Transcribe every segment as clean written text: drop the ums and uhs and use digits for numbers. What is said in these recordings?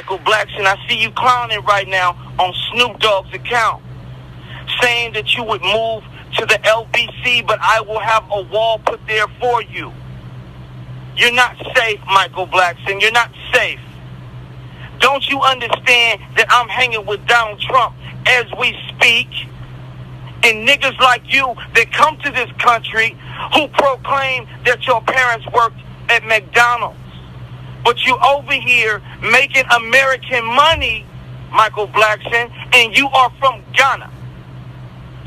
Michael Blackson, I see you clowning right now on Snoop Dogg's account, saying that you would move to the LBC, but I will have a wall put there for you. You're not safe, Michael Blackson. You're not safe. Don't you understand that I'm hanging with Donald Trump as we speak? And niggas like you that come to this country who proclaim that your parents worked at McDonald's. But you over here making American money, Michael Blackson, and you are from Ghana.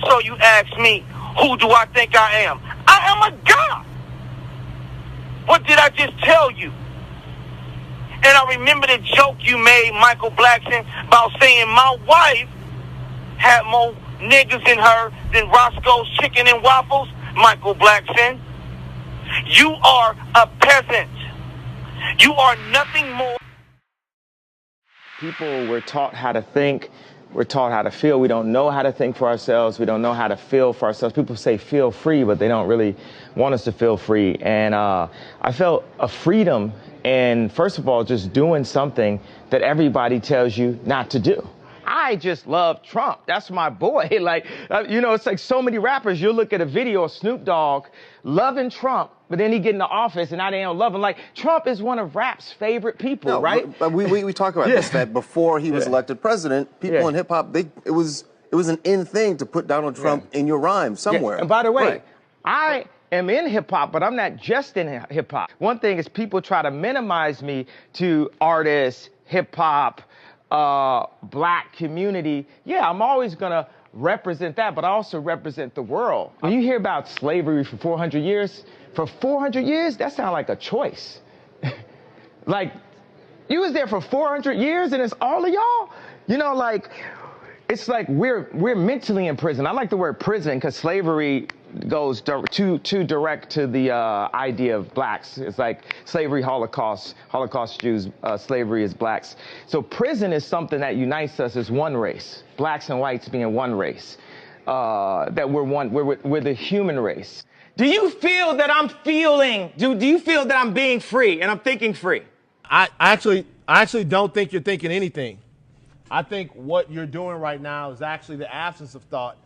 So you ask me, who do I think I am? I am a god. What did I just tell you? And I remember the joke you made, Michael Blackson, about saying my wife had more niggas in her than Roscoe's Chicken and Waffles. Michael Blackson, you are a peasant. You are nothing more. People were taught how to think. We're taught how to feel. We don't know how to think for ourselves. We don't know how to feel for ourselves. People say feel free, but they don't really want us to feel free. And I felt a freedom in, first of all, just doing something that everybody tells you not to do. I just love Trump. That's my boy. Like, it's like so many rappers. You'll look at a video of Snoop Dogg loving Trump, but then he get in the office and now they don't love him. Like, Trump is one of rap's favorite people, right? But we talk about this, that before he was elected president, people in hip hop, it was an in thing to put Donald Trump in your rhyme somewhere. And by the way, I am in hip hop, but I'm not just in hip hop. One thing is people try to minimize me to artists, hip hop, black community. Yeah, I'm always gonna represent that, but I also represent the world. When you hear about slavery for 400 years, that sounds like a choice. Like, you was there for 400 years and it's all of y'all? It's like we're mentally in prison. I like the word prison because slavery goes too direct to the idea of blacks. It's like slavery, Holocaust Jews, slavery is blacks. So prison is something that unites us as one race, blacks and whites being one race. That we're the human race. Do you feel that I'm do you feel that I'm being free and I'm thinking free? I actually don't think you're thinking anything. I think what you're doing right now is actually the absence of thought.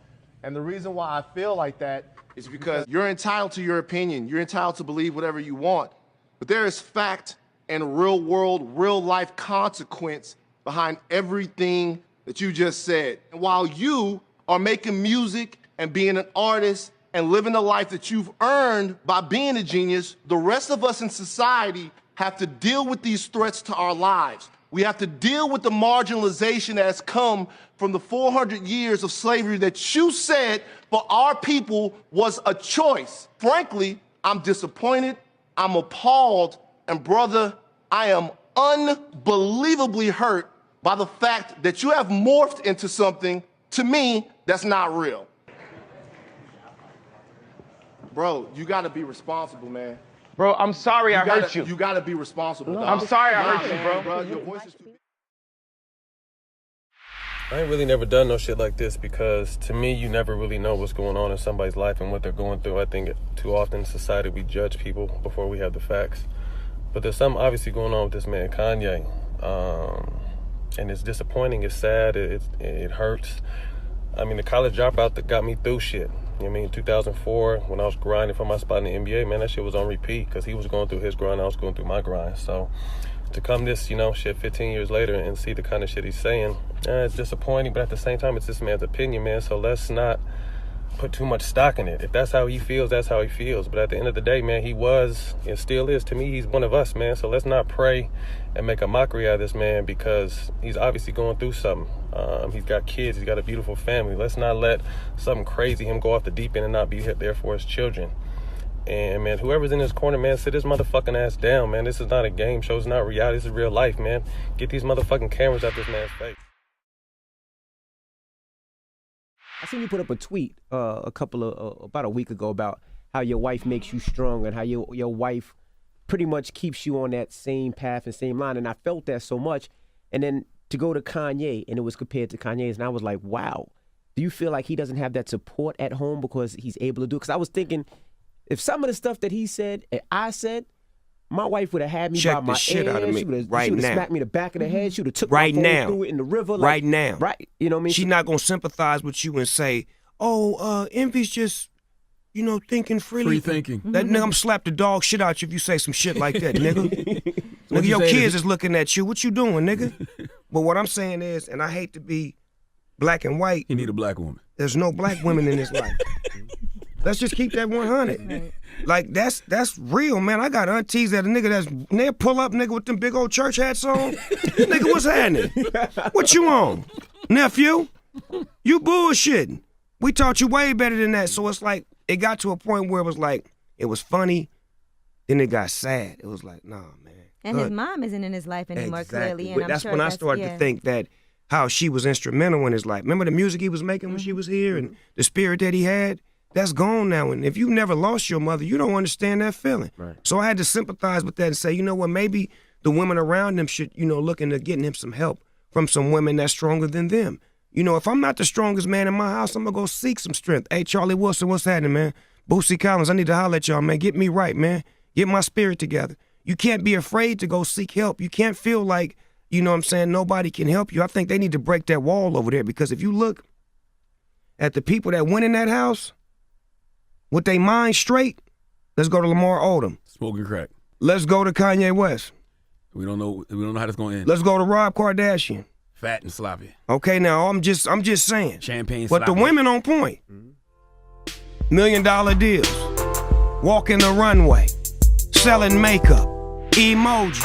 And the reason why I feel like that is because you're entitled to your opinion. You're entitled to believe whatever you want. But there is fact and real world, real life consequence behind everything that you just said. And while you are making music and being an artist and living the life that you've earned by being a genius, the rest of us in society have to deal with these threats to our lives. We have to deal with the marginalization that has come from the 400 years of slavery that you said for our people was a choice. Frankly, I'm disappointed, I'm appalled, and brother, I am unbelievably hurt by the fact that you have morphed into something, to me, that's not real. Bro, you gotta be responsible, man. Bro, I'm sorry I hurt you. You gotta be responsible. No, I'm sorry I hurt you, bro. Your voice is too big. I ain't really never done no shit like this because to me, you never really know what's going on in somebody's life and what they're going through. I think too often in society we judge people before we have the facts. But there's something obviously going on with this man, Kanye. And it's disappointing, it's sad, it hurts. I mean, the college dropout that got me through shit. You know what I mean? 2004, when I was grinding for my spot in the NBA, man, that shit was on repeat because he was going through his grind, I was going through my grind. So to come this, 15 years later and see the kind of shit he's saying, it's disappointing, but at the same time, it's this man's opinion, man, so let's not put too much stock in it. If that's how he feels, that's how he feels. But at the end of the day, man, he was and still is, to me, he's one of us, man. So let's not pray and make a mockery out of this man because he's obviously going through something. He's got kids, he's got a beautiful family. Let's not let something crazy him go off the deep end and not be there for his children. And man, whoever's in this corner, man, sit his motherfucking ass down, man. This is not a game show, it's not reality, this is real life, man. Get these motherfucking cameras out this man's face. I seen you put up a tweet about a week ago about how your wife makes you strong and how your wife pretty much keeps you on that same path and same line. And I felt that so much. And then to go to Kanye, and it was compared to Kanye's, and I was like, wow. Do you feel like he doesn't have that support at home because he's able to do it? Because I was thinking, if some of the stuff that he said and I said, my wife would have had me Check by the my shit ear. out of me She would have right now. smacked me in the back of the head. She would have took Right my phone now. and threw it in the river. Like, Right now. Right. You know what I mean? She not gonna sympathize with you and say, "Oh, Envy's just, thinking freely." Free thinking. That nigga, I'm slap the dog shit out you if you say some shit like that, nigga. Nigga, you your saying kids is- is looking at you. What you doing, nigga? But what I'm saying is, and I hate to be black and white, He need a black woman. there's no black women in his life. Let's just keep that 100. Right. Like, that's real, man. I got aunties that a nigga they'll pull up, nigga, with them big old church hats on. Nigga, what's happening? What you on? Nephew? You bullshitting. We taught you way better than that. So it's like, it got to a point where it was like, it was funny, then it got sad. It was like, nah, man. And his mom isn't in his life anymore, clearly. And But I'm that's sure when I started to think that how she was instrumental in his life. Remember the music he was making when she was here and the spirit that he had? That's gone now. And if you never lost your mother, you don't understand that feeling. Right. So I had to sympathize with that and say, you know what, maybe the women around him should, look into getting him some help from some women that's stronger than them. If I'm not the strongest man in my house, I'm going to go seek some strength. Hey, Charlie Wilson, what's happening, man? Boosie Collins, I need to holler at y'all, man. Get me right, man. Get my spirit together. You can't be afraid to go seek help. You can't feel like, nobody can help you. I think they need to break that wall over there because if you look at the people that went in that house with their mind straight, let's go to Lamar Odom. Smoking crack. Let's go to Kanye West. We don't know how that's gonna end. Let's go to Rob Kardashian. Fat and sloppy. Okay, now I'm just saying. Champagne But sloppy. the women on point. $1 million deals. Walking the runway. Selling makeup. Emoji.